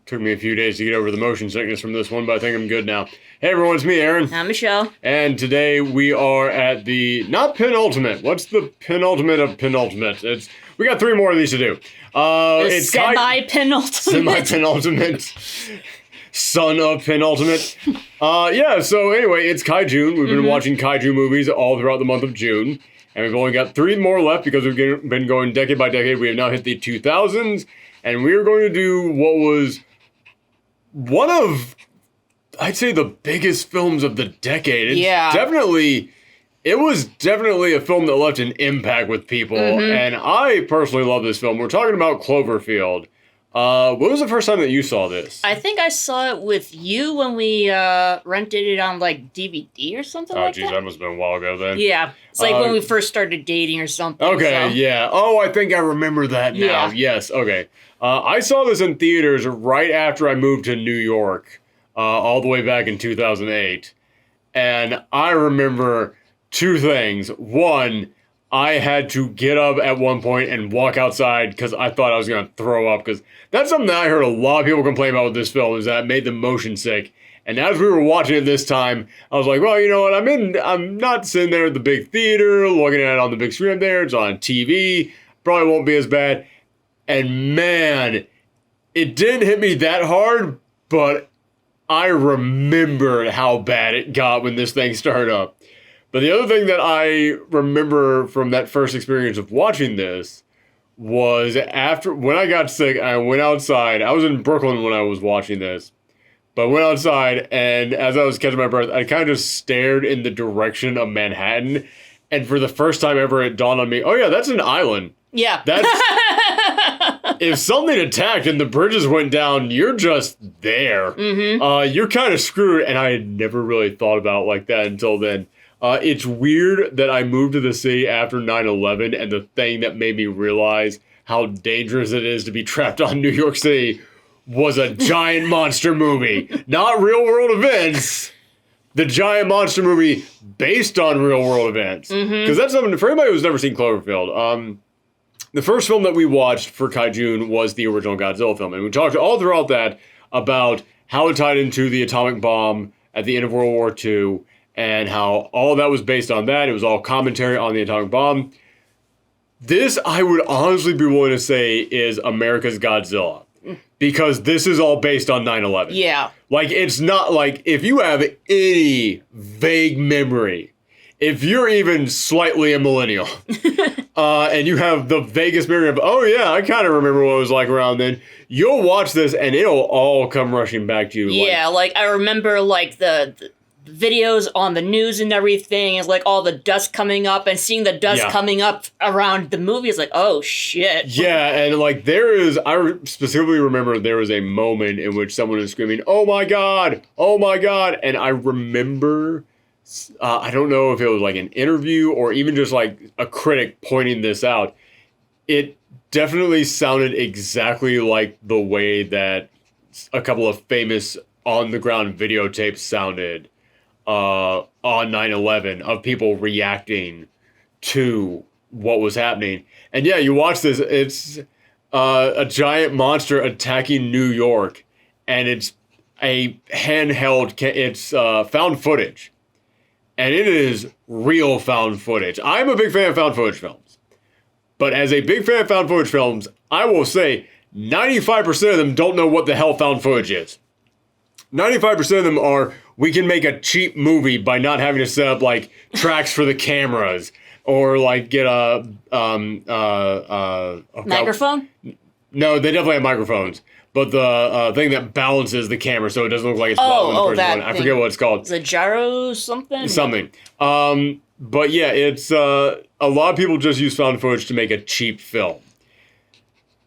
Took me a few days to get over the motion sickness from this one, but I think I'm good now. Hey everyone, it's me, Aaron. I'm Michelle. And today we are at the, not penultimate, what's the penultimate of penultimate? We got 3 more of these to do. It's semi-penultimate. Semi-penultimate. Son of penultimate. So anyway, it's KaiJUNE. We've been watching kaiju movies all throughout the month of June. And we've only got 3 more left because we've been going decade by decade. We have now hit the 2000s. And we're going to do what was one of, I'd say, the biggest films of the decade. It was definitely a film that left an impact with people. And I personally love this film. We're talking about Cloverfield. When was the first time that you saw this? I think I saw it with you when we rented it on like DVD or something like that. Oh, geez, that must have been a while ago then. Yeah. It's like when we first started dating or something. Okay, yeah. Oh, I think I remember that now. Yeah. Yes, okay. I saw this in theaters right after I moved to New York, all the way back in 2008. And I remember 2 things. One, I had to get up at one point and walk outside because I thought I was going to throw up. Because that's something that I heard a lot of people complain about with this film, is that it made them motion sick. And as we were watching it this time, I was like, well, you know what? I'm not sitting there at the big theater looking at it on the big screen there. It's on TV. Probably won't be as bad. And man, it didn't hit me that hard, but I remembered how bad it got when this thing started up. But the other thing that I remember from that first experience of watching this was when I got sick, I went outside. I was in Brooklyn when I was watching this. But I went outside, and as I was catching my breath, I kind of just stared in the direction of Manhattan. And for the first time ever, it dawned on me, oh yeah, that's an island. Yeah. That's... If something attacked and the bridges went down, you're just there. You're kind of screwed, and I had never really thought about it like that until then. It's weird that I moved to the city after 9/11, and the thing that made me realize how dangerous it is to be trapped on New York City was a giant monster movie. Not real-world events. The giant monster movie based on real-world events. Because that's something, for anybody who's never seen Cloverfield, the first film that we watched for KaiJUNE was the original Godzilla film. And we talked all throughout that about how it tied into the atomic bomb at the end of World War II and how all that was based on that. It was all commentary on the atomic bomb. This, I would honestly be willing to say, is America's Godzilla. Because this is all based on 9/11. Yeah. Like, it's not like, if you have any vague memory, if you're even slightly a millennial, and you have the vaguest memory of, oh yeah, I kind of remember what it was like around then, you'll watch this and it'll all come rushing back to you. Yeah, like I remember like the videos on the news and everything, is like all the dust coming up, and seeing the dust coming up around the movie is like, oh shit. Yeah, and like I specifically remember there was a moment in which someone was screaming, oh my god, and I remember... I don't know if it was like an interview or even just like a critic pointing this out. It definitely sounded exactly like the way that a couple of famous on-the-ground videotapes sounded on 9/11 of people reacting to what was happening. And yeah, you watch this, it's a giant monster attacking New York, and it's a handheld, it's found footage. And it is real found footage. I'm a big fan of found footage films. But as a big fan of found footage films, I will say 95% of them don't know what the hell found footage is. 95% of them are, we can make a cheap movie by not having to set up like tracks for the cameras or like get a microphone? No, they definitely have microphones. But the thing that balances the camera so it doesn't look like it's flat when the person's on it. I forget what it's called. Is it gyro something? Something. But yeah, it's a lot of people just use found footage to make a cheap film.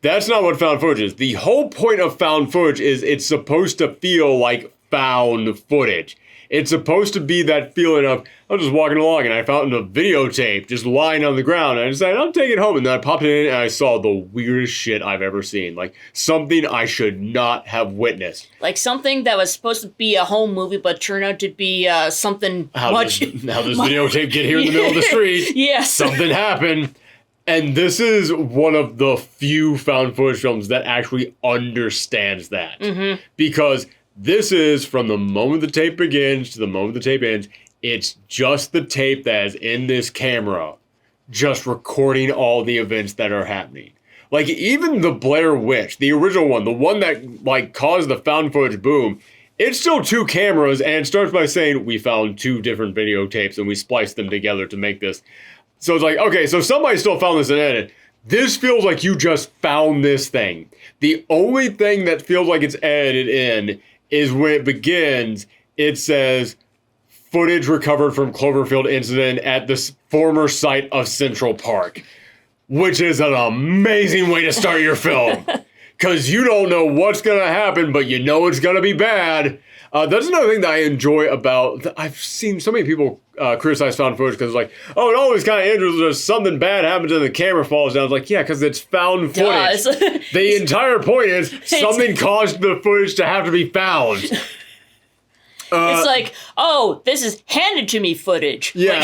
That's not what found footage is. The whole point of found footage is it's supposed to feel like found footage. It's supposed to be that feeling of, I'm just walking along and I found a videotape just lying on the ground. And I decided, I'll take it home. And then I popped it in and I saw the weirdest shit I've ever seen. Like, something I should not have witnessed. Like something that was supposed to be a home movie, but turned out to be something how this videotape get here in the middle of the street? Yes. Something happened. And this is one of the few found footage films that actually understands that. Mm-hmm. Because this is from the moment the tape begins to the moment the tape ends, it's just the tape that is in this camera, just recording all the events that are happening. Like, even the Blair Witch, the original one, the one that, like, caused the found footage boom, it's still 2 cameras, and it starts by saying, we found 2 different videotapes, and we spliced them together to make this. So it's like, okay, so somebody still found this and edited. This feels like you just found this thing. The only thing that feels like it's edited in is when it begins, it says, footage recovered from Cloverfield incident at the former site of Central Park. Which is an amazing way to start your film. Because you don't know what's going to happen, but you know it's going to be bad. That's another thing that I enjoy about... I've seen so many people criticize found footage because it's like, oh, it always kind of ends with something bad happens and the camera falls down. It's like, yeah, because it's found footage. The entire point is something caused the footage to have to be found. It's like, oh, this is handed to me footage. Yeah,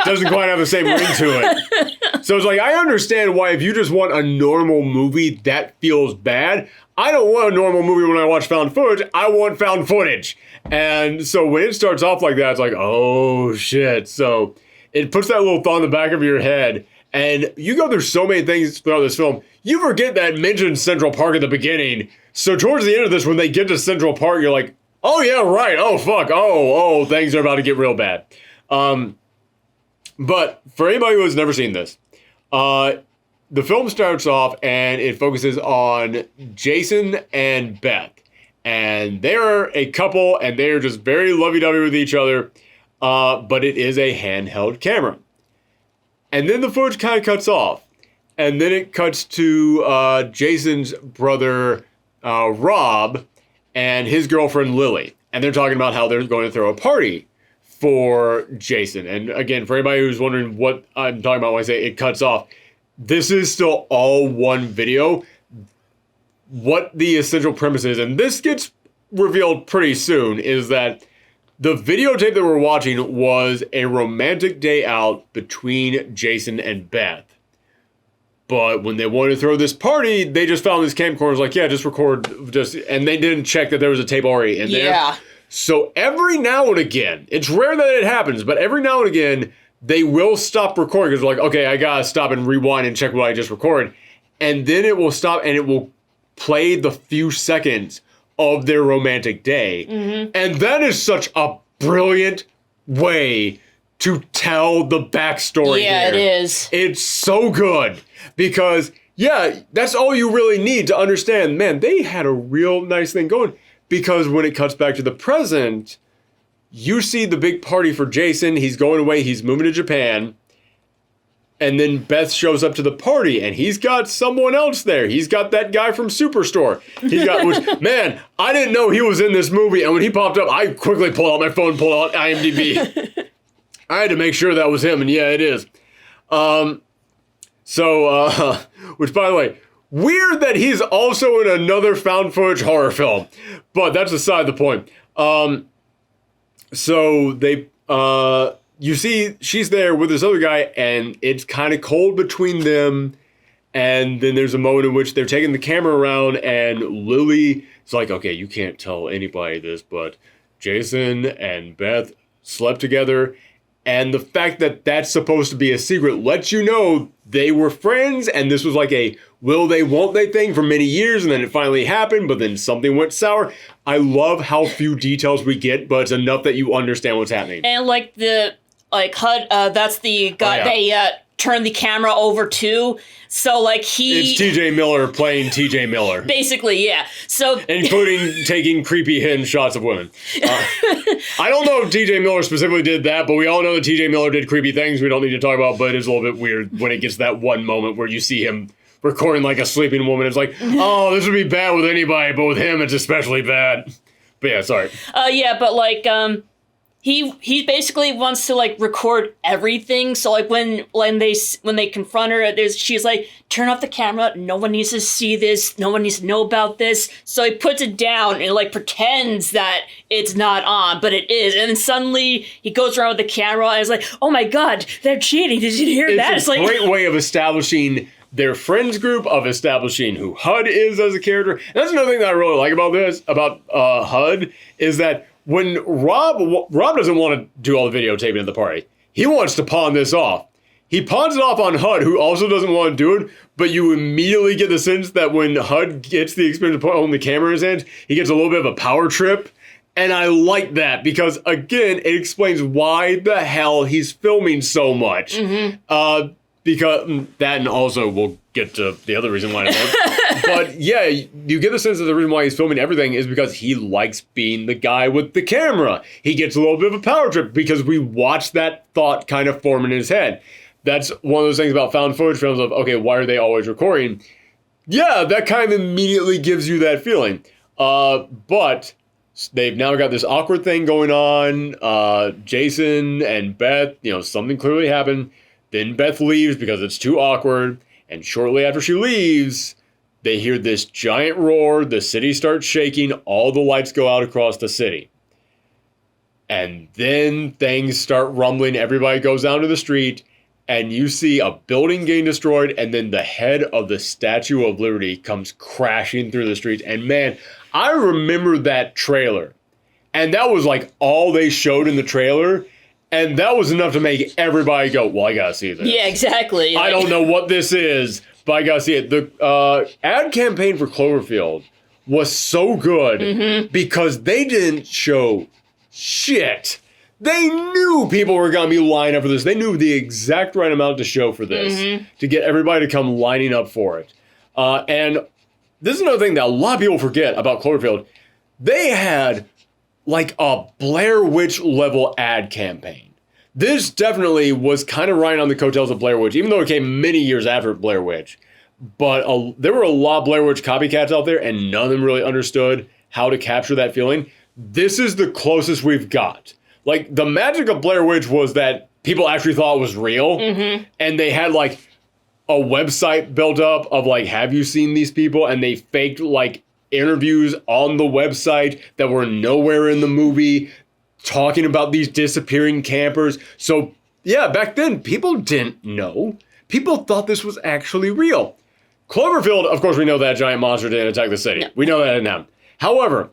doesn't quite have the same ring to it. So it's like, I understand why if you just want a normal movie that feels bad, I don't want a normal movie when I watch found footage. I want found footage. And so when it starts off like that, it's like, oh, shit. So it puts that little thought in the back of your head. And you go through so many things throughout this film. You forget that mentioned Central Park at the beginning. So towards the end of this, when they get to Central Park, you're like, oh, yeah, right. Oh, fuck. Oh, things are about to get real bad. But for anybody who has never seen this, the film starts off and it focuses on Jason and Beth. And they're a couple and they're just very lovey-dovey with each other. But it is a handheld camera. And then the footage kind of cuts off. And then it cuts to Jason's brother, Rob, and his girlfriend, Lily. And they're talking about how they're going to throw a party for Jason. And again, for anybody who's wondering what I'm talking about when I say it cuts off, this is still all one video. What the essential premise is, and this gets revealed pretty soon, is that the videotape that we're watching was a romantic day out between Jason and Beth. But when they wanted to throw this party, they just found this camcorder. Was like, yeah, just record, and they didn't check that there was a tape already in there. Yeah. So every now and again, it's rare that it happens, but every now and again, they will stop recording because they're like, okay, I gotta stop and rewind and check what I just recorded, and then it will stop and it will play the few seconds of their romantic day, and that is such a brilliant way to tell the backstory. Yeah, here. it is. It's so good. Because, yeah, that's all you really need to understand. Man, they had a real nice thing going. Because when it cuts back to the present, you see the big party for Jason. He's going away. He's moving to Japan. And then Beth shows up to the party, and he's got someone else there. He's got that guy from Superstore. Man, I didn't know he was in this movie. And when he popped up, I quickly pulled out my phone, pulled out IMDb. I had to make sure that was him, and yeah, it is. Which, by the way, weird that he's also in another found footage horror film, but that's aside the point. You see she's there with this other guy, and it's kind of cold between them, and then there's a moment in which they're taking the camera around, and Lily is like, okay, you can't tell anybody this, but Jason and Beth slept together. And the fact that that's supposed to be a secret lets you know they were friends, and this was like a will they, won't they thing for many years, and then it finally happened, but then something went sour. I love how few details we get, but it's enough that you understand what's happening. And HUD, that's the guy they turn the camera over to. So it's TJ Miller playing TJ Miller. Basically, yeah. So including taking creepy hidden shots of women. I don't know if TJ Miller specifically did that, but we all know that TJ Miller did creepy things we don't need to talk about, but it's a little bit weird when it gets to that one moment where you see him recording like a sleeping woman. It's like, oh, this would be bad with anybody, but with him it's especially bad. But yeah, sorry. he basically wants to like record everything. So like when they confront her, she's like, turn off the camera. No one needs to see this. No one needs to know about this. So he puts it down and like pretends that it's not on, but it is. And then suddenly he goes around with the camera and is like, oh my God, they're cheating. Did you hear that? It's a great way of establishing their friends group, of establishing who HUD is as a character. And that's another thing that I really like about HUD, is that when Rob doesn't want to do all the videotaping at the party. He wants to pawn this off. He pawns it off on HUD, who also doesn't want to do it, but you immediately get the sense that when HUD gets the experience of holding the camera in his hands, he gets a little bit of a power trip. And I like that because, again, it explains why the hell he's filming so much. Because that, and also we'll get to the other reason why I love. But yeah, you get the sense that the reason why he's filming everything is because he likes being the guy with the camera. He gets a little bit of a power trip because we watch that thought kind of form in his head. That's one of those things about found footage films of, okay, why are they always recording? Yeah, that kind of immediately gives you that feeling. But they've now got this awkward thing going on. Jason and Beth, something clearly happened. Then Beth leaves because it's too awkward. And shortly after she leaves, they hear this giant roar. The city starts shaking. All the lights go out across the city. And then things start rumbling. Everybody goes down to the street. And you see a building getting destroyed. And then the head of the Statue of Liberty comes crashing through the streets. And man, I remember that trailer. And that was like all they showed in the trailer. And that was enough to make everybody go, well, I gotta see this. Yeah, exactly. I don't know what this is, but I gotta see it. The ad campaign for Cloverfield was so good because they didn't show shit. They knew people were gonna be lining up for this. They knew the exact right amount to show for this to get everybody to come lining up for it. And this is another thing that a lot of people forget about Cloverfield. They had like a Blair Witch level ad campaign. This definitely was kind of riding on the coattails of Blair Witch, even though it came many years after Blair Witch. But there were a lot of Blair Witch copycats out there, and none of them really understood how to capture that feeling. This is the closest we've got. Like, the magic of Blair Witch was that people actually thought it was real, and they had, like, a website built up of, like, have you seen these people? And they faked, like, interviews on the website that were nowhere in the movie talking about these disappearing campers. So yeah, back then people didn't know. People thought this was actually real. Cloverfield, of course, we know that giant monster didn't attack the city. No. We know that now. However,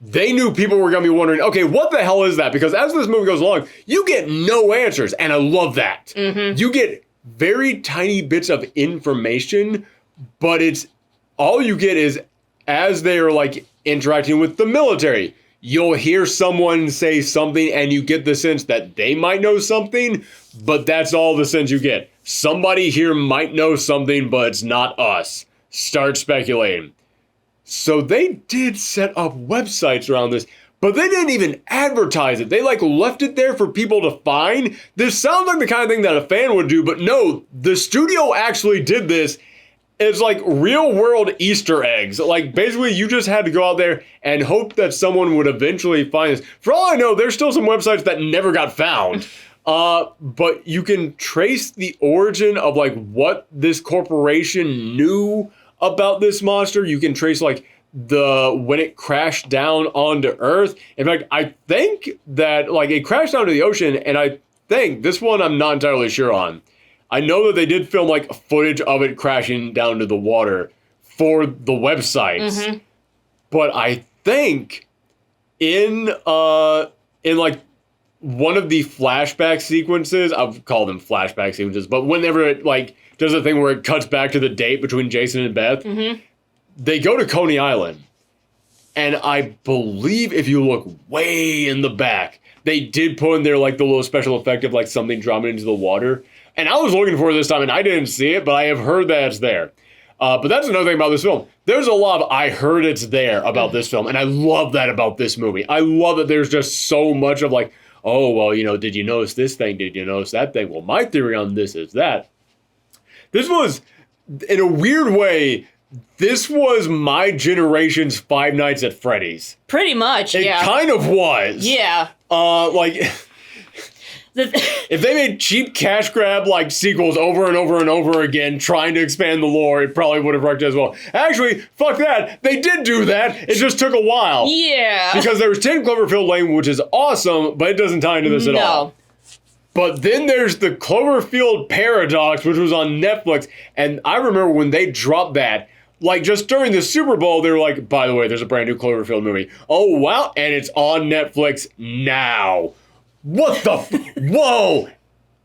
they knew people were going to be wondering, okay, what the hell is that? Because as this movie goes along, you get no answers, and I love that. You get very tiny bits of information, but it's all you get is as they are like interacting with the military, you'll hear someone say something and you get the sense that they might know something, but that's all the sense you get. Somebody here might know something, but it's not us. Start speculating. So they did set up websites around this, but they didn't even advertise it. They like left it there for people to find. This sounds like the kind of thing that a fan would do, but no, the studio actually did this. It's like real world Easter eggs. Like basically you just had to go out there and hope that someone would eventually find this. For all I know, there's still some websites that never got found. But you can trace the origin of like what this corporation knew about this monster. You can trace like when it crashed down onto Earth. In fact, I think that like it crashed down to the ocean, and I think this one I'm not entirely sure on. I know that they did film like footage of it crashing down to the water for the websites, but I think in like one of the flashback sequences, I've called them flashback sequences, but whenever it like does a thing where it cuts back to the date between Jason and Beth, they go to Coney Island, and I believe if you look way in the back, they did put in there like the little special effect of like something dropping into the water. And I was looking for it this time, and I didn't see it, but I have heard that it's there. But that's another thing about this film. There's a lot of I heard it's there about this film, and I love that about this movie. I love that there's just so much of like, oh, well, did you notice this thing? Did you notice that thing? Well, my theory on this is that. This was, in a weird way, this was my generation's Five Nights at Freddy's. Pretty much, yeah. It kind of was. Yeah. If they made cheap cash grab like sequels over and over and over again, trying to expand the lore, it probably would have worked as well. Actually, fuck that. They did do that. It just took a while. Yeah. Because there was 10 Cloverfield Lane, which is awesome, but it doesn't tie into this at all. But then there's the Cloverfield Paradox, which was on Netflix. And I remember when they dropped that, like just during the Super Bowl, they were like, by the way, there's a brand new Cloverfield movie. Oh, wow. And it's on Netflix now. What the? Whoa!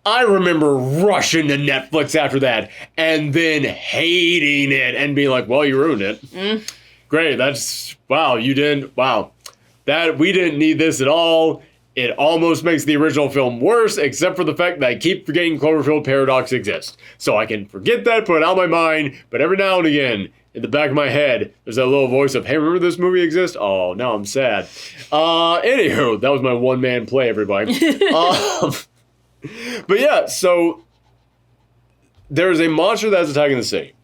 I remember rushing to Netflix after that and then hating it and being like, well, you ruined it. Great. Wow, you didn't. Wow. We didn't need this at all. It almost makes the original film worse, except for the fact that I keep forgetting Cloverfield Paradox exists. So I can forget that, put it out of my mind, but every now and again, in the back of my head, there's that little voice of, hey, remember this movie exists? Oh, now I'm sad. Anywho, that was my one-man play, everybody. But yeah, so there's a monster that's attacking the city.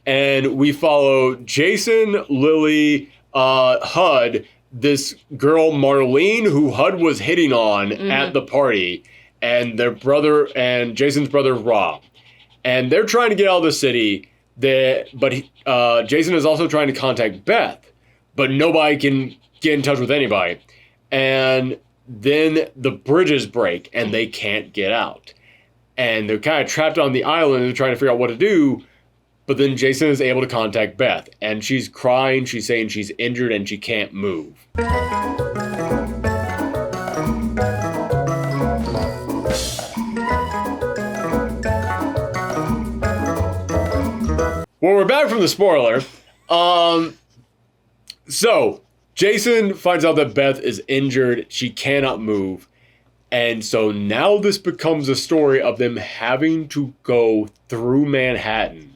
And we follow Jason, Lily, Hud, this girl Marlene, who Hud was hitting on at the party, and their brother, and Jason's brother, Rob. And they're trying to get out of the city. Jason is also trying to contact Beth, but nobody can get in touch with anybody. And then the bridges break and they can't get out. And they're kind of trapped on the island and they're trying to figure out what to do. But then Jason is able to contact Beth and she's crying. She's saying she's injured and she can't move. Well, we're back from the spoiler. So, Jason finds out that Beth is injured. She cannot move. And so now this becomes a story of them having to go through Manhattan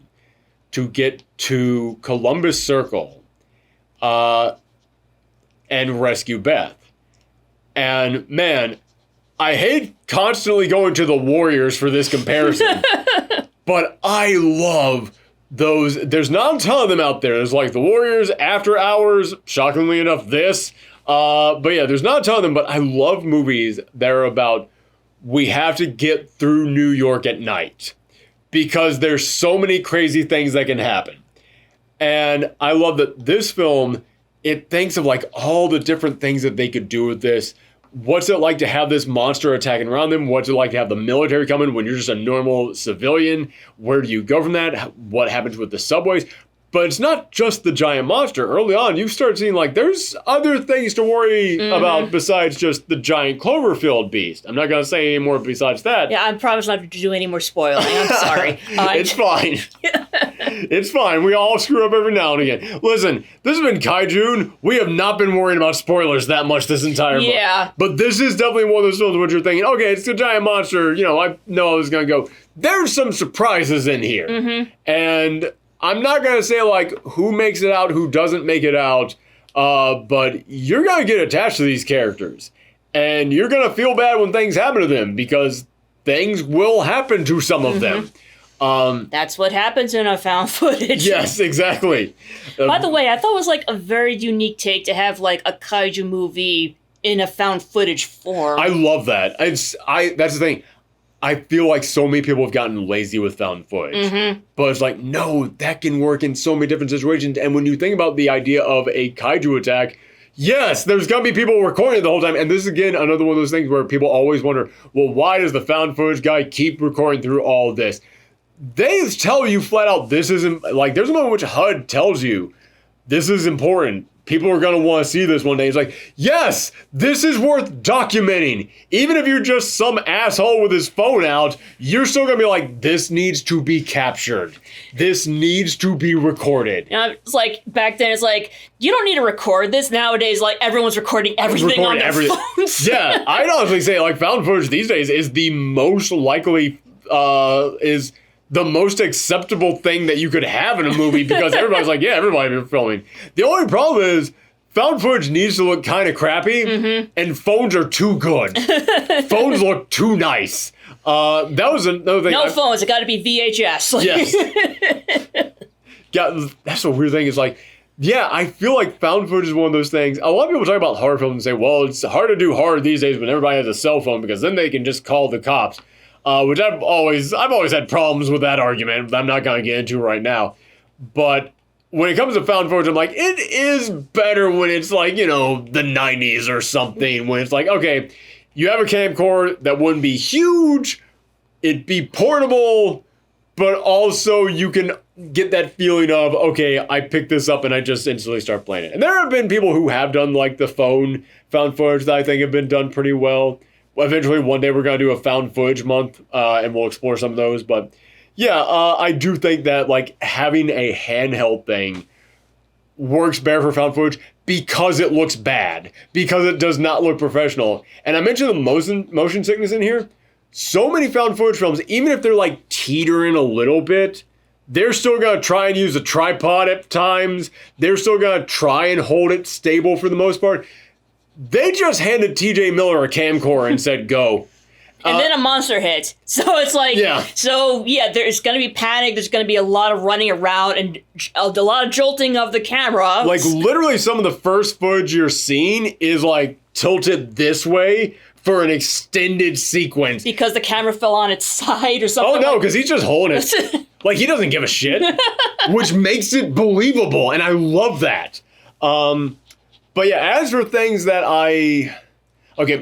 to get to Columbus Circle and rescue Beth. And man, I hate constantly going to the Warriors for this comparison, but I love those. There's not a ton of them out there. There's like the Warriors, After Hours, shockingly enough, this. But yeah, there's not a ton of them, but I love movies that are about we have to get through New York at night because there's so many crazy things that can happen. And I love that this film, it thinks of like all the different things that they could do with this. What's it like to have this monster attacking around them? What's it like to have the military come in when you're just a normal civilian? Where do you go from that? What happens with the subways? But it's not just the giant monster. Early on, you start seeing like there's other things to worry about besides just the giant Cloverfield beast. I'm not going to say any more besides that. Yeah, I promise not to do any more spoiling. I'm sorry. It's fine. It's fine. We all screw up every now and again. Listen, this has been KaiJUNE. We have not been worrying about spoilers that much this entire book. Yeah. But this is definitely one of those films where you're thinking, okay, it's a giant monster. You know, I know I was going to go. There's some surprises in here. And I'm not going to say, like, who makes it out, who doesn't make it out, but you're going to get attached to these characters. And you're going to feel bad when things happen to them, because things will happen to some of them. That's what happens in a found footage. Yes, exactly. By the way, I thought it was, like, a very unique take to have, like, a kaiju movie in a found footage form. I love that. That's the thing. I feel like so many people have gotten lazy with found footage. But it's like, no, that can work in so many different situations. And when you think about the idea of a kaiju attack, yes, there's going to be people recording it the whole time. And this is, again, another one of those things where people always wonder, well, why does the found footage guy keep recording through all of this? They tell you flat out, this isn't, like, there's a moment in which HUD tells you, this is important. People are going to want to see this one day. It's like, yes, this is worth documenting. Even if you're just some asshole with his phone out, you're still going to be like, this needs to be captured. This needs to be recorded. You know, it's like, back then, it's like, you don't need to record this. Nowadays, like, everyone's recording everything on their phones. Yeah, I'd honestly say, like, found footage these days is the most likely, is the most acceptable thing that you could have in a movie because everybody's like, yeah, everybody's filming. The only problem is found footage needs to look kind of crappy and phones are too good. Phones look too nice. That was another thing. No phones. It got to be VHS. Yes. yeah, that's a weird thing. Is like, yeah, I feel like found footage is one of those things. A lot of people talk about horror films and say, well, it's hard to do horror these days when everybody has a cell phone because then they can just call the cops. Which I've always had problems with that argument. I'm not going to get into right now. But when it comes to found footage, I'm like, it is better when it's like, the 90s or something. When it's like, okay, you have a camcorder that wouldn't be huge, it'd be portable, but also you can get that feeling of, okay, I picked this up and I just instantly start playing it. And there have been people who have done like the phone found footage that I think have been done pretty well. Eventually, one day we're going to do a found footage month, and we'll explore some of those. But yeah, I do think that like having a handheld thing works better for found footage because it looks bad, because it does not look professional. And I mentioned the motion sickness in here. So many found footage films, even if they're like teetering a little bit, they're still going to try and use a tripod at times. They're still going to try and hold it stable for the most part. They just handed TJ Miller a camcorder and said, go. And then a monster hits. So it's like, there's going to be panic. There's going to be a lot of running around and a lot of jolting of the camera. Like literally some of the first footage you're seeing is like tilted this way for an extended sequence. Because the camera fell on its side or something. Oh no, because he's just holding it. Like he doesn't give a shit. Which makes it believable. And I love that. But yeah, as for things that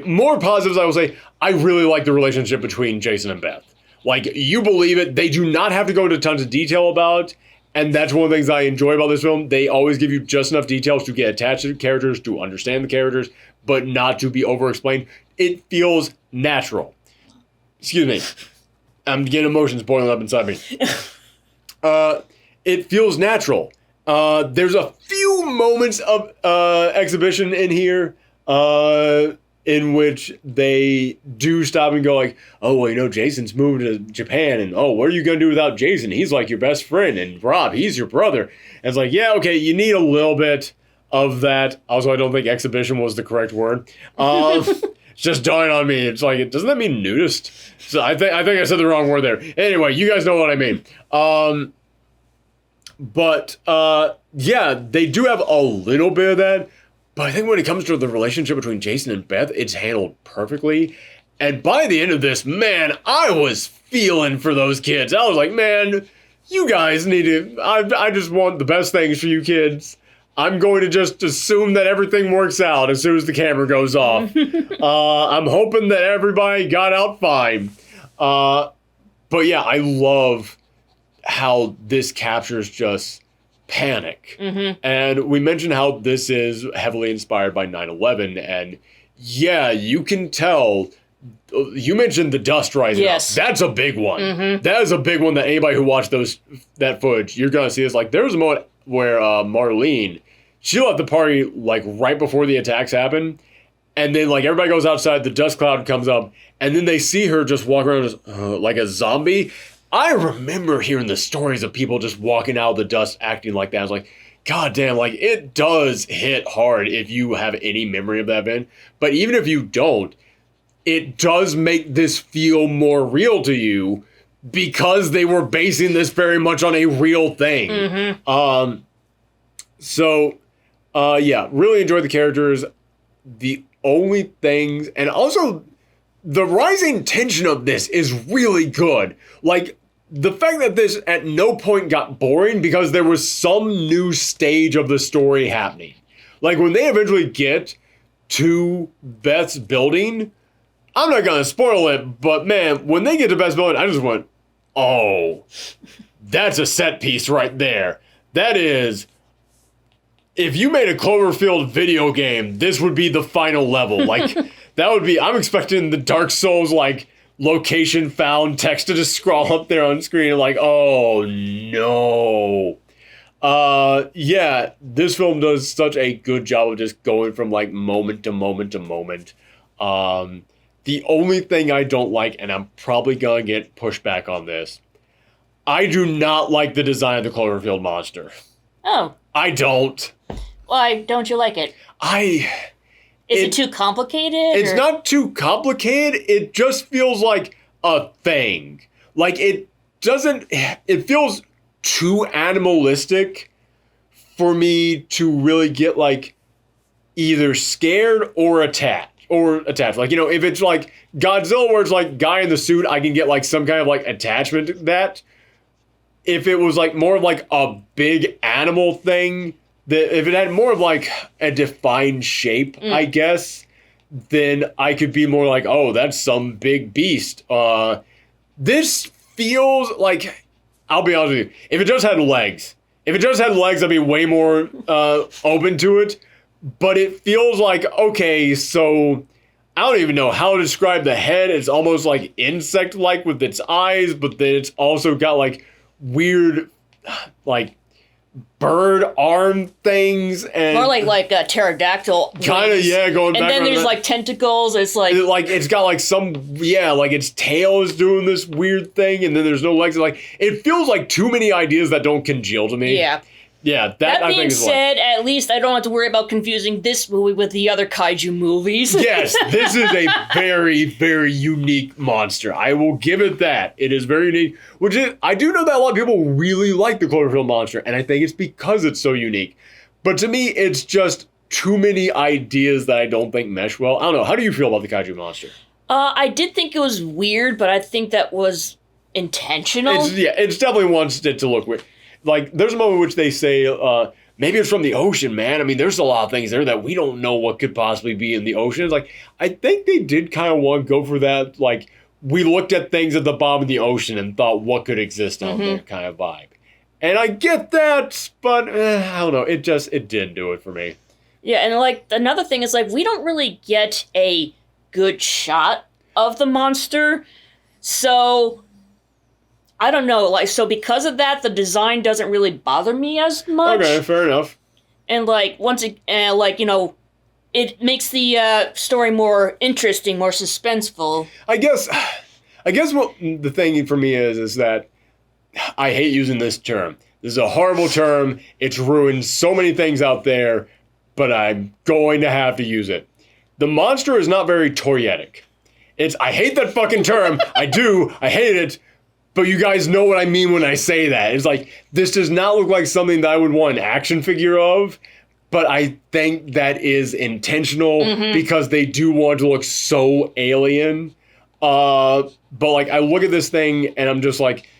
more positives, I will say, I really like the relationship between Jason and Beth. Like, you believe it. They do not have to go into tons of detail about, and that's one of the things I enjoy about this film. They always give you just enough details to get attached to the characters, to understand the characters, but not to be over-explained. It feels natural. Excuse me. I'm getting emotions boiling up inside me. It feels natural. There's a few moments of exhibition in here in which they do stop and go like, oh, well, Jason's moving to Japan, and oh, what are you going to do without Jason? He's like your best friend, and Rob, he's your brother. And it's like, yeah, okay, you need a little bit of that. Also, I don't think exhibition was the correct word. It's just dawned on me. It's like, doesn't that mean nudist? So I think I said the wrong word there. Anyway, you guys know what I mean. But yeah, they do have a little bit of that. But I think when it comes to the relationship between Jason and Beth, it's handled perfectly. And by the end of this, man, I was feeling for those kids. I was like, man, you guys need to... I just want the best things for you kids. I'm going to just assume that everything works out as soon as the camera goes off. I'm hoping that everybody got out fine. But yeah, I love how this captures just panic. Mm-hmm. And we mentioned how this is heavily inspired by 9/11. And yeah, you can tell. You mentioned the dust rising up. That's a big one. Mm-hmm. That is a big one that anybody who watched that footage, you're going to see this. Like, there was a moment where Marlene, she left the party like right before the attacks happened. And then like everybody goes outside, the dust cloud comes up, and then they see her just walk around like a zombie. I remember hearing the stories of people just walking out of the dust acting like that. I was like, God damn, like it does hit hard if you have any memory of that event. But even if you don't, it does make this feel more real to you because they were basing this very much on a real thing. Mm-hmm. Yeah, really enjoyed the characters. The only things, and also the rising tension of this is really good. Like, the fact that this at no point got boring because there was some new stage of the story happening. Like, when they eventually get to Beth's building, I'm not going to spoil it, but man, when they get to Beth's building, I just went, oh, that's a set piece right there. That is... If you made a Cloverfield video game, this would be the final level. Like, that would be... I'm expecting the Dark Souls, like, location found text to just scroll up there on screen and like, oh, no. Yeah, this film does such a good job of just going from, like, moment to moment to moment. The only thing I don't like, and I'm probably going to get pushback on this, I do not like the design of the Cloverfield monster. Oh. I don't. Why don't you like it? Is it too complicated? It's not too complicated. It just feels like a thing. Like, it doesn't... It feels too animalistic for me to really get like either scared or attached. Like, you know, if it's like Godzilla where it's like guy in the suit, I can get like some kind of like attachment to that. If it was like more of like a big animal thing, that if it had more of like a defined shape, I guess, then I could be more like, oh, that's some big beast. This feels like, I'll be honest with you, if it just had legs, I'd be way more open to it. But it feels like, okay, so I don't even know how to describe the head. It's almost like insect-like with its eyes, but then it's also got like weird, like bird arm things and more like a pterodactyl. Kind of, yeah, going back. And then there's like tentacles. It's like it's got like some, yeah, like its tail is doing this weird thing, and then there's no legs. Like it feels like too many ideas that don't congeal to me. Yeah. Yeah, that being said, at least I don't have to worry about confusing this movie with the other kaiju movies. Yes, this is a very, very unique monster. I will give it that. It is very unique. I do know that a lot of people really like the Cloverfield monster, and I think it's because it's so unique. But to me, it's just too many ideas that I don't think mesh well. I don't know. How do you feel about the kaiju monster? I did think it was weird, but I think that was intentional. It's definitely wants it to look weird. Like, there's a moment in which they say, maybe it's from the ocean, man. I mean, there's a lot of things there that we don't know what could possibly be in the ocean. It's like, I think they did kind of want to go for that. Like, we looked at things at the bottom of the ocean and thought what could exist out there kind of vibe. And I get that, but I don't know. It didn't do it for me. Yeah, and like, another thing is, like, we don't really get a good shot of the monster. So I don't know, like, so because of that, the design doesn't really bother me as much. Okay, fair enough. And, like, like, you know, it makes the story more interesting, more suspenseful. I guess what the thing for me is that I hate using this term. This is a horrible term. It's ruined so many things out there, but I'm going to have to use it. The monster is not very toyetic. I hate that fucking term. I do. I hate it. But you guys know what I mean when I say that. It's like, this does not look like something that I would want an action figure of, but I think that is intentional because they do want to look so alien. But like, I look at this thing and I'm just like,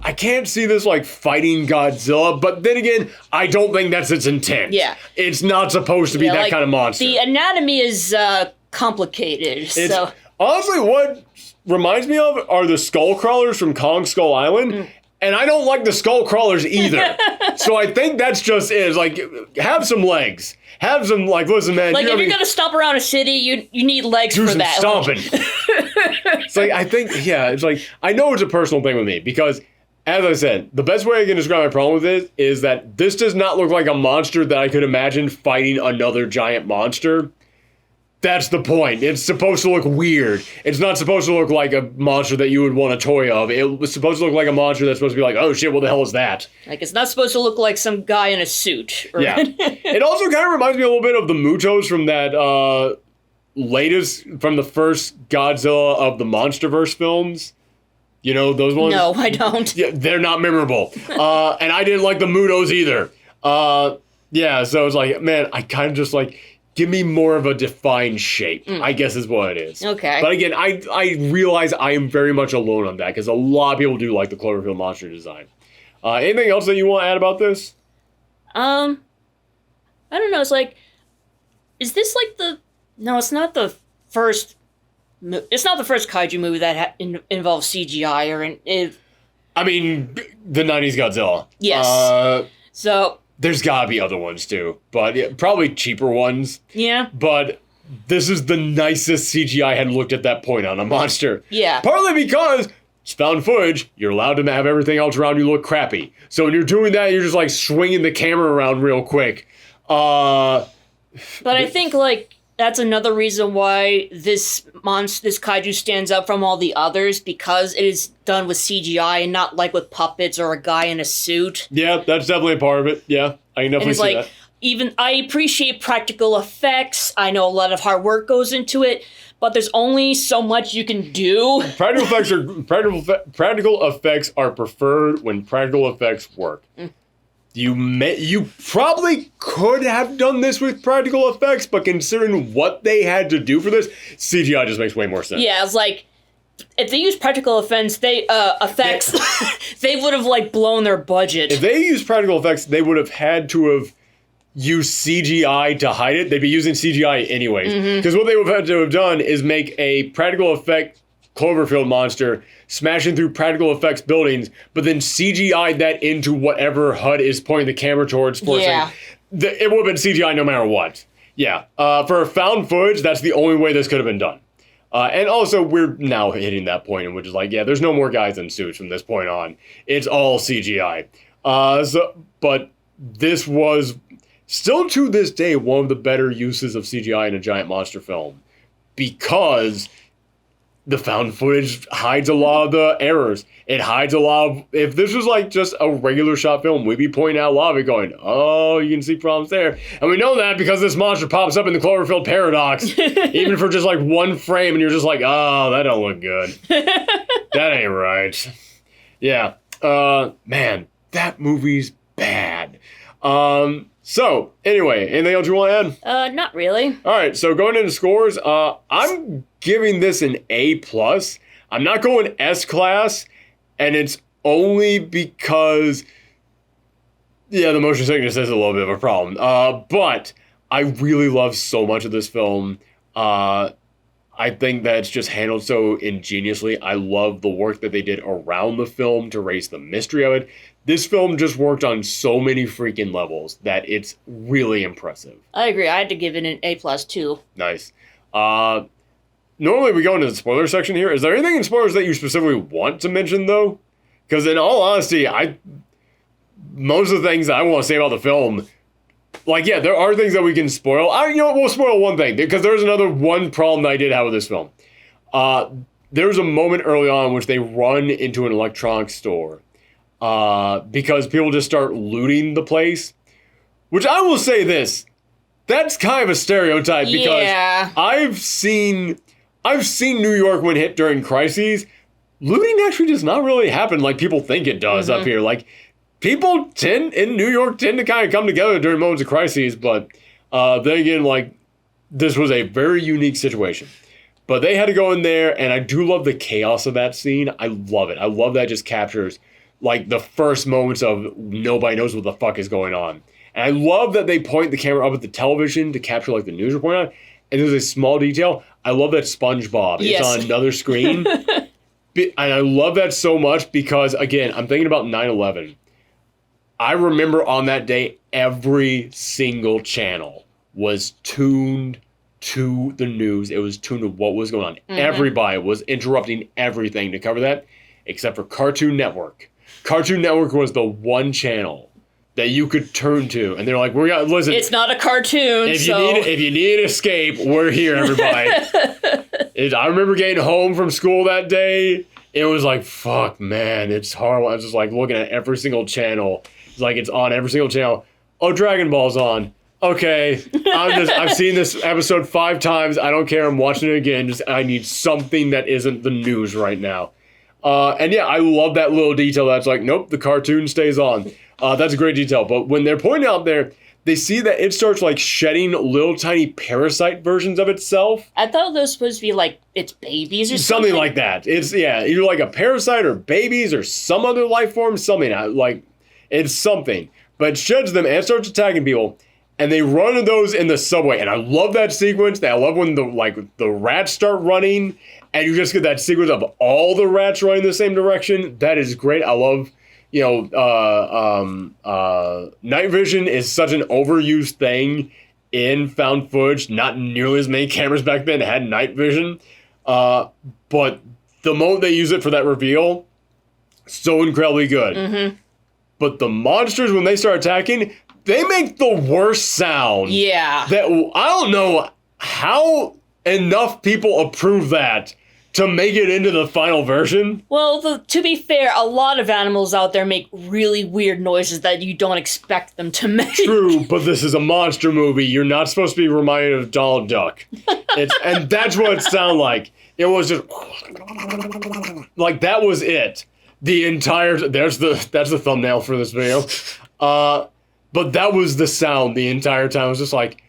I can't see this like fighting Godzilla, but then again, I don't think that's its intent. Yeah. It's not supposed to be that like, kind of monster. The anatomy is complicated, so. Honestly, what reminds me of are the skull crawlers from Kong Skull Island, and I don't like the skull crawlers either. So I think that's just it. It's like, have some legs. Have some, like, listen, man. Like, if you're gonna stomp around a city, you need legs for that. Stomping. It's like, I think, yeah, it's like, I know it's a personal thing with me, because, as I said, the best way I can describe my problem with it is that this does not look like a monster that I could imagine fighting another giant monster. That's the point. It's supposed to look weird. It's not supposed to look like a monster that you would want a toy of. It was supposed to look like a monster that's supposed to be like, oh shit, what the hell is that? Like, it's not supposed to look like some guy in a suit. Yeah. It also kind of reminds me a little bit of the Mutos from that from the first Godzilla of the MonsterVerse films. You know, those ones? No, I don't. Yeah, they're not memorable. And I didn't like the Mutos either. Yeah, so it's like, man, I kind of just like, give me more of a defined shape, I guess is what it is. Okay. But again, I realize I am very much alone on that, because a lot of people do like the Cloverfield monster design. Anything else that you want to add about this? I don't know. It's like, is this like no, it's not the first, it's not the first kaiju movie that involves CGI I mean, the 90s Godzilla. Yes. So there's gotta be other ones too, but yeah, probably cheaper ones. Yeah. But this is the nicest CGI I had looked at that point on a monster. Yeah. Partly because it's found footage, you're allowed to have everything else around you look crappy. So when you're doing that, you're just like swinging the camera around real quick. But I think like that's another reason why this kaiju stands out from all the others, because it is done with CGI and not like with puppets or a guy in a suit. Yeah, that's definitely a part of it. Yeah, I can definitely see like, that. I appreciate practical effects. I know a lot of hard work goes into it, but there's only so much you can do. Practical effects are preferred when practical effects work. You probably could have done this with practical effects, but considering what they had to do for this, CGI just makes way more sense. Yeah, it's like if they used practical effects, they would have like blown their budget. If they used practical effects, they would have had to have used CGI to hide it. They'd be using CGI anyways, because what they would have had to have done is make a practical effect Cloverfield monster smashing through practical effects buildings, but then CGI that into whatever HUD is pointing the camera towards. It would have been CGI no matter what. Yeah. For found footage, that's the only way this could have been done. And also, we're now hitting that point in which is like, yeah, there's no more guys in suits from this point on. It's all CGI. But this was still to this day one of the better uses of CGI in a giant monster film, because the found footage hides a lot of the errors. It hides a lot of... If this was like just a regular shot film, we'd be pointing out a lot of it going, oh, you can see problems there. And we know that because this monster pops up in the Cloverfield paradox, even for just like one frame, and you're just like, oh, that don't look good. That ain't right. Yeah. Man, that movie's bad. So, anyway, anything else you want to add? Not really. All right, so going into scores, I'm giving this an A+. I'm not going S-class, and it's only because, yeah, the motion sickness is a little bit of a problem. But I really love so much of this film. I think that it's just handled so ingeniously. I love the work that they did around the film to raise the mystery of it. This film just worked on so many freaking levels that it's really impressive. I agree. I had to give it an A+ too. Nice. Normally we go into the spoiler section here. Is there anything in spoilers that you specifically want to mention, though? Because in all honesty, most of the things that I want to say about the film, like, yeah, there are things that we can spoil. We'll spoil one thing, because there's another one problem that I did have with this film. There was a moment early on in which they run into an electronics store. Because people just start looting the place. Which I will say this. That's kind of a stereotype, because I've seen New York when hit during crises. Looting actually does not really happen like people think it does up here. Like, people in New York tend to kind of come together during moments of crises, but then again, like, this was a very unique situation. But they had to go in there, and I do love the chaos of that scene. I love it. I love that it just captures, like, the first moments of nobody knows what the fuck is going on. And I love that they point the camera up at the television to capture, like, the news report on it. And there's a small detail. I love that SpongeBob is on another screen. And I love that so much because, again, I'm thinking about 9/11. I remember on that day, every single channel was tuned to the news. It was tuned to what was going on. Everybody was interrupting everything to cover that, except for Cartoon Network. Cartoon Network was the one channel that you could turn to, and they're like, listen, it's not a cartoon, if you need an escape, we're here, everybody. I remember getting home from school that day. It was like, fuck, man, it's horrible. I was just like looking at every single channel. It's like it's on every single channel. Oh, Dragon Ball's on. Okay, I've seen this episode 5 times. I don't care. I'm watching it again. I need something that isn't the news right now. And yeah, I love that little detail that's like, nope, the cartoon stays on. That's a great detail. But when they're pointing out there, they see that it starts like shedding little tiny parasite versions of itself. I thought those were supposed to be like its babies or something. Something like that. It's, either like a parasite or babies or some other life form, something. Like, it's something. But it sheds them and it starts attacking people. And they run into those in the subway. And I love that sequence. I love when the rats start running. And you just get that sequence of all the rats running the same direction. That is great. I love, night vision is such an overused thing in found footage. Not nearly as many cameras back then had night vision. But the moment they use it for that reveal, so incredibly good. But the monsters, when they start attacking, they make the worst sound. Yeah. That I don't know how enough people approve that to make it into the final version. Well, to be fair, a lot of animals out there make really weird noises that you don't expect them to make. True, but this is a monster movie. You're not supposed to be reminded of Donald Duck. And that's what it sounded like. It was just like that was it. The entire that's the thumbnail for this video. But that was the sound the entire time. I was just like,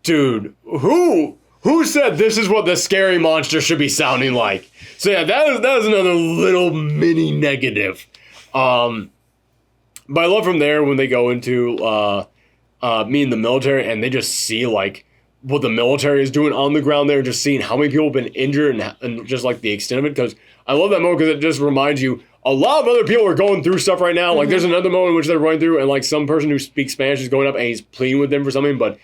dude, who said this is what the scary monster should be sounding like? So yeah, that is another little mini negative. But I love from there when they go into me in the military and they just see like what the military is doing on the ground there, just seeing how many people have been injured and just like the extent of it. Because I love that moment because it just reminds you a lot of other people are going through stuff right now. Like there's another moment in which they're going through and like some person who speaks Spanish is going up and he's pleading with them for something, but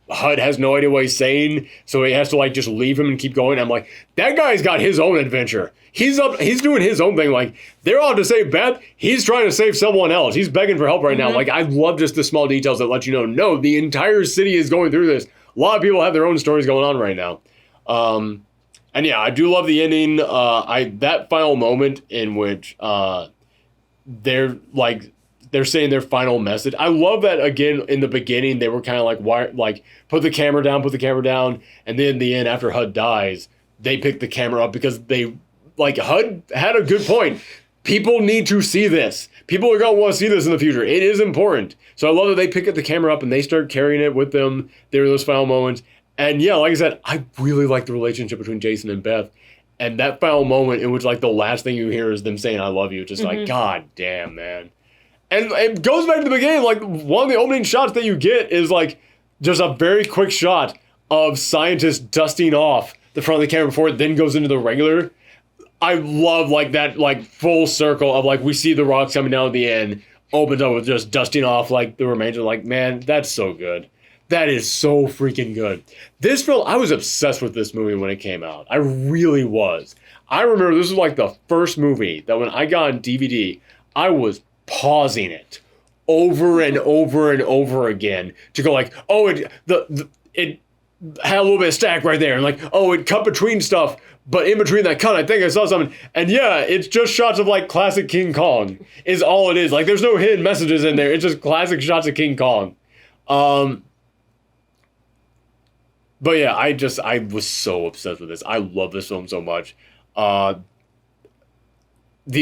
HUD has no idea what he's saying, so he has to like just leave him and keep going. I'm like, that guy's got his own adventure. He's doing his own thing. Like they're out to save Beth. He's trying to save someone else. He's begging for help right now. Like I love just the small details that let you know, no, the entire city is going through this. A lot of people have their own stories going on right now. And yeah, I do love the ending. That final moment in which they're saying their final message. I love that again in the beginning they were kind of like, why, like put the camera down, and then in the end after HUD dies, they pick the camera up because they like HUD had a good point. People need to see this. People are gonna want to see this in the future. It is important. So I love that they pick up the camera up and they start carrying it with them during those final moments. And yeah, like I said, I really like the relationship between Jason and Beth. And that final moment in which like the last thing you hear is them saying, I love you. Just like, God damn, man. And it goes back to the beginning. Like one of the opening shots that you get is like just a very quick shot of scientists dusting off the front of the camera before it then goes into the regular. I love like that like full circle of like we see the rocks coming down at the end, opens up with just dusting off like the remainder. Like, man, that's so good. That is so freaking good. This film, I was obsessed with this movie when it came out. I really was. I remember this was like the first movie that when I got on DVD, I was pausing it over and over and over again to go like, oh, it had a little bit of stack right there. And like, oh, it cut between stuff. But in between that cut, I think I saw something. And yeah, it's just shots of like classic King Kong is all it is. Like there's no hidden messages in there. It's just classic shots of King Kong. But yeah, I was so obsessed with this. I love this film so much. The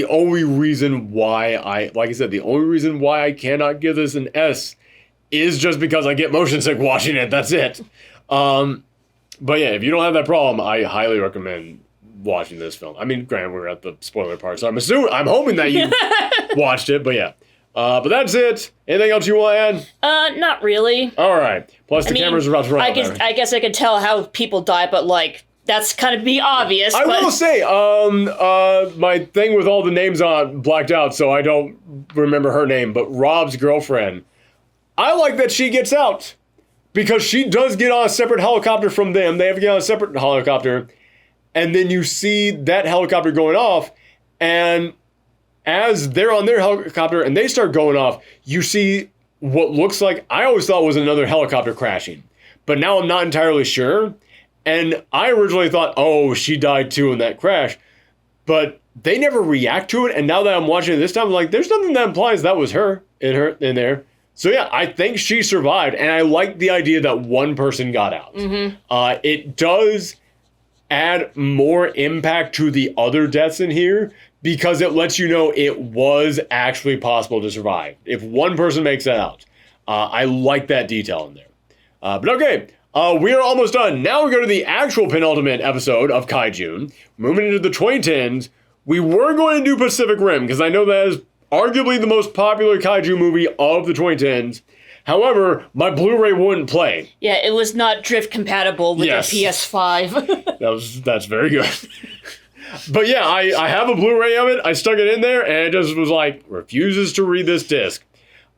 only reason why I cannot give this an S is just because I get motion sick watching it. That's it. But yeah, if you don't have that problem, I highly recommend watching this film. I mean, granted, we're at the spoiler part, so I'm hoping that you watched it, but yeah. But that's it. Anything else you want to add? Not really. All right. Plus, cameras are about to run out. I guess I could tell how people die, but like that's kind of be obvious. I will say, my thing with all the names on blacked out, so I don't remember her name. But Rob's girlfriend, I like that she gets out because she does get on a separate helicopter from them. They have to get on a separate helicopter, and then you see that helicopter going off, and as they're on their helicopter and they start going off, you see what looks like, I always thought was another helicopter crashing. But now I'm not entirely sure. And I originally thought, oh, she died too in that crash. But they never react to it. And now that I'm watching it this time, I'm like, there's nothing that implies that was her in there. So yeah, I think she survived. And I like the idea that one person got out. It does add more impact to the other deaths in here, because it lets you know it was actually possible to survive if one person makes it out. I like that detail in there. But okay, we are almost done. Now we go to the actual penultimate episode of KaiJUNE. Moving into the 2010s, we were going to do Pacific Rim, because I know that is arguably the most popular kaiju movie of the 2010s. However, my Blu-ray wouldn't play. Yeah, it was not drift compatible with the PS5. That's very good. But yeah, I have a Blu-ray of it. I stuck it in there, and it just was like, refuses to read this disc.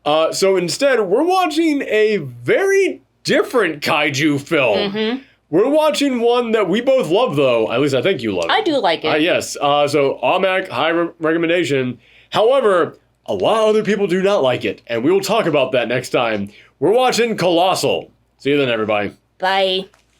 So instead, we're watching a very different kaiju film. We're watching one that we both love, though. At least I think you love it. I do like it. Yes. So automatic high recommendation. However, a lot of other people do not like it, and we will talk about that next time. We're watching Colossal. See you then, everybody. Bye.